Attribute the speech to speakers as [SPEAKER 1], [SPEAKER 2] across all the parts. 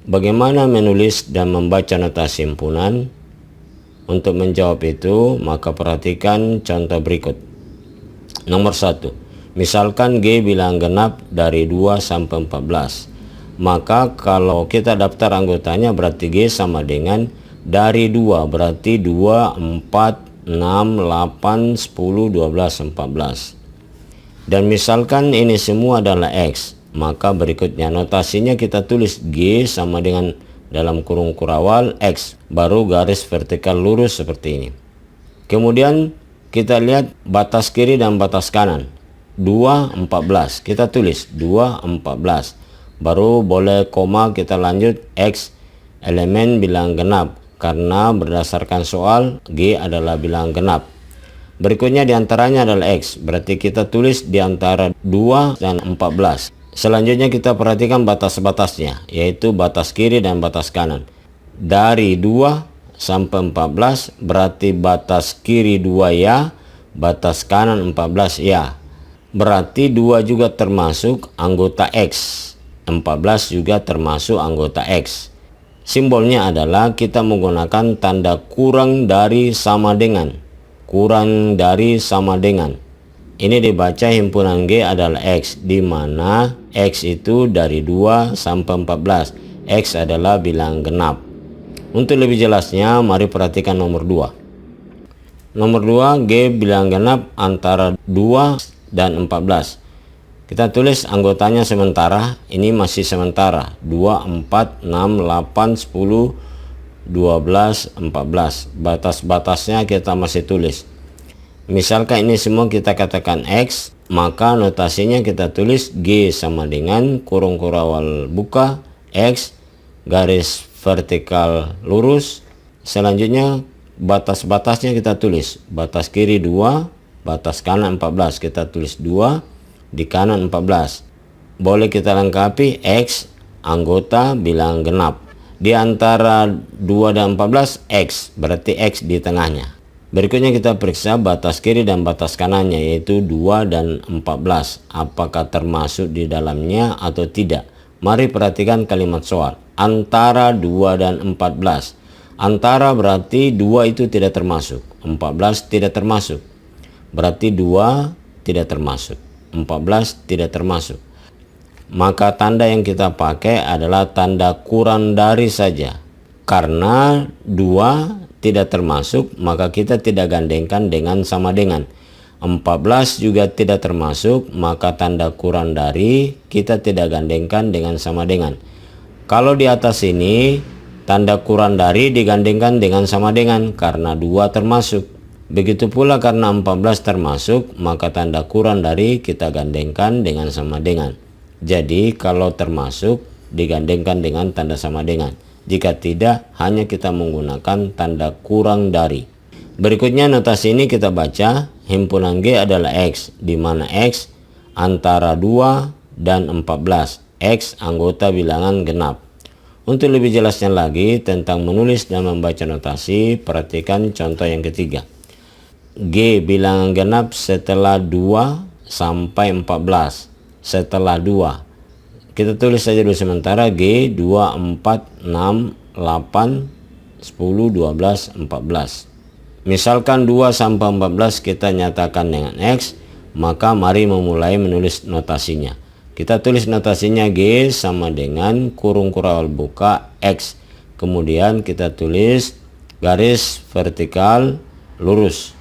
[SPEAKER 1] Bagaimana menulis dan membaca notasi himpunan? Untuk menjawab itu, maka perhatikan contoh berikut. Nomor 1. Misalkan G bilangan genap dari 2 sampai 14. Maka kalau kita daftar anggotanya berarti G sama dengan dari 2, berarti 2, 4, 6, 8, 10, 12, 14. Dan misalkan ini semua adalah X, maka berikutnya notasinya kita tulis G sama dengan dalam kurung kurawal X, baru garis vertikal lurus seperti ini. Kemudian kita lihat batas kiri dan batas kanan. 2, 14. Kita tulis 2, 14. Baru boleh koma, kita lanjut X elemen bilangan genap. Karena berdasarkan soal G adalah bilangan genap. Berikutnya diantaranya adalah X. Berarti kita tulis diantara 2 dan 14. Selanjutnya kita perhatikan batas-batasnya, yaitu batas kiri dan batas kanan. Dari 2 sampai 14 berarti batas kiri 2 ya, batas kanan 14 ya. Berarti 2 juga termasuk anggota X, 14 juga termasuk anggota X. Simbolnya adalah kita menggunakan tanda kurang dari sama dengan. Kurang dari sama dengan. Ini dibaca himpunan G adalah X, di mana X itu dari 2 sampai 14. X adalah bilangan genap. Untuk lebih jelasnya, mari perhatikan nomor 2. Nomor 2, G bilangan genap antara 2 dan 14. Kita tulis anggotanya sementara, ini masih sementara. 2, 4, 6, 8, 10, 12, 14. Batas-batasnya kita masih tulis. Misalkan ini semua kita katakan X, maka notasinya kita tulis G sama dengan kurung kurawal buka X garis vertikal lurus. Selanjutnya batas-batasnya kita tulis batas kiri 2, batas kanan 14. Kita tulis 2, di kanan 14. Boleh kita lengkapi X anggota bilangan genap. Di antara 2 dan 14 X, berarti X di tengahnya. Berikutnya kita periksa batas kiri dan batas kanannya, yaitu 2 dan 14. Apakah termasuk di dalamnya atau tidak? Mari perhatikan kalimat soal. Antara 2 dan 14. Antara berarti 2 itu tidak termasuk. 14 tidak termasuk. Berarti 2 tidak termasuk. 14 tidak termasuk. Maka tanda yang kita pakai adalah tanda kurang dari saja. Karena 2 tidak termasuk, maka kita tidak gandengkan dengan sama dengan. 14 juga tidak termasuk, maka tanda kurang dari kita tidak gandengkan dengan sama dengan. Kalau di atas ini tanda kurang dari digandengkan dengan sama dengan karena 2 termasuk. Begitu pula karena 14 termasuk, maka tanda kurang dari kita gandengkan dengan sama dengan. Jadi kalau termasuk digandengkan dengan tanda sama dengan. Jika tidak, hanya kita menggunakan tanda kurang dari. Berikutnya notasi ini kita baca, himpunan G adalah X, di mana X antara 2 dan 14. X anggota bilangan genap. Untuk lebih jelasnya lagi tentang menulis dan membaca notasi, perhatikan contoh yang ketiga. G bilangan genap setelah 2 sampai 14. Setelah 2. Kita tulis saja dulu sementara G 2, 4, 6, 8, 10, 12, 14. Misalkan 2 sampai 14 kita nyatakan dengan X, maka mari memulai menulis notasinya. Kita tulis notasinya G sama dengan kurung kurawal buka X. Kemudian kita tulis garis vertikal lurus.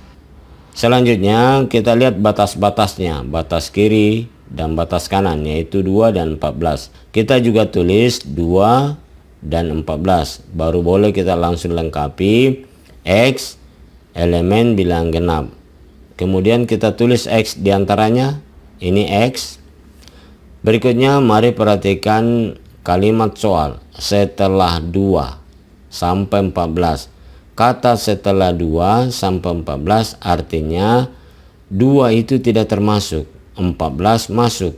[SPEAKER 1] Selanjutnya kita lihat batas-batasnya, batas kiri dan batas kanan, yaitu 2 dan 14. Kita juga tulis 2 dan 14. Baru boleh kita langsung lengkapi X elemen bilangan genap. Kemudian kita tulis X diantaranya, ini X. Berikutnya mari perhatikan kalimat soal. Setelah 2 sampai 14. Kata setelah 2 sampai 14 artinya 2 itu tidak termasuk, 14 masuk.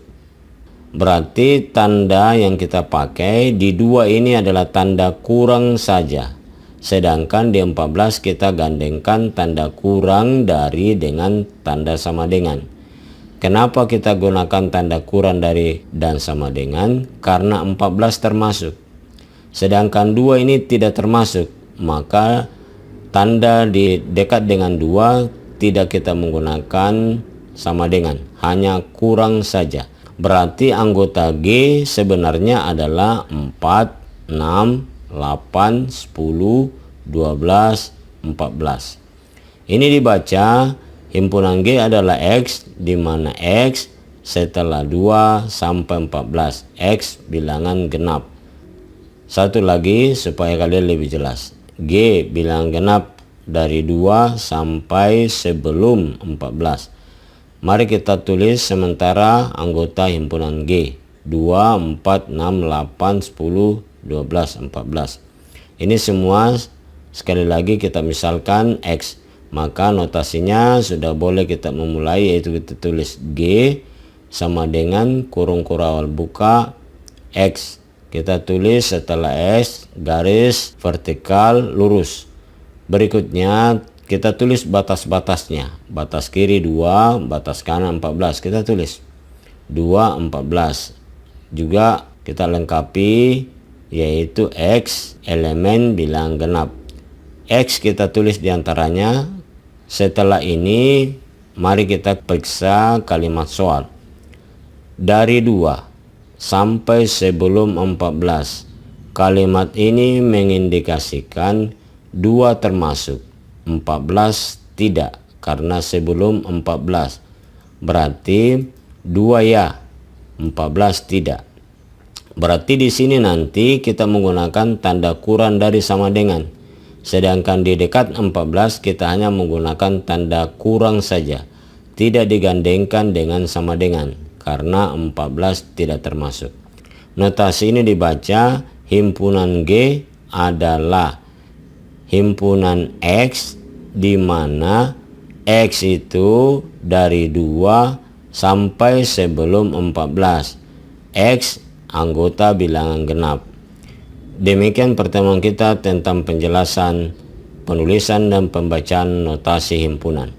[SPEAKER 1] Berarti tanda yang kita pakai di 2 ini adalah tanda kurang saja. Sedangkan di 14 kita gandengkan tanda kurang dari dengan tanda sama dengan. Kenapa kita gunakan tanda kurang dari dan sama dengan? Karena 14 termasuk. Sedangkan 2 ini tidak termasuk, maka tanda di dekat dengan 2 tidak kita menggunakan sama dengan, hanya kurang saja. Berarti anggota G sebenarnya adalah 4, 6, 8, 10, 12, 14. Ini dibaca himpunan G adalah X, di mana X setelah 2 sampai 14. X bilangan genap. Satu lagi supaya kalian lebih jelas. G bilangan genap dari 2 sampai sebelum 14. Mari kita tulis sementara anggota himpunan G. 2, 4, 6, 8, 10, 12, 14. Ini semua sekali lagi kita misalkan X. Maka notasinya sudah boleh kita memulai, yaitu kita tulis G sama dengan kurung awal buka X. Kita tulis setelah X garis vertikal lurus. Berikutnya kita tulis batas-batasnya. Batas kiri 2, batas kanan 14. Kita tulis 2, 14. Juga kita lengkapi, yaitu X elemen bilangan genap. X kita tulis diantaranya. Setelah ini mari kita periksa kalimat soal. Dari 2 sampai sebelum 14. Kalimat ini mengindikasikan 2 termasuk, 14 tidak, karena sebelum 14. Berarti 2 ya, 14 tidak. Berarti di sini nanti kita menggunakan tanda kurang dari sama dengan. Sedangkan di dekat 14 kita hanya menggunakan tanda kurang saja. Tidak digandengkan dengan sama dengan, karena 14 tidak termasuk. Notasi ini dibaca himpunan G adalah himpunan X, di mana X itu dari 2 sampai sebelum 14. X anggota bilangan genap. Demikian pertemuan kita tentang penjelasan, penulisan dan pembacaan notasi himpunan.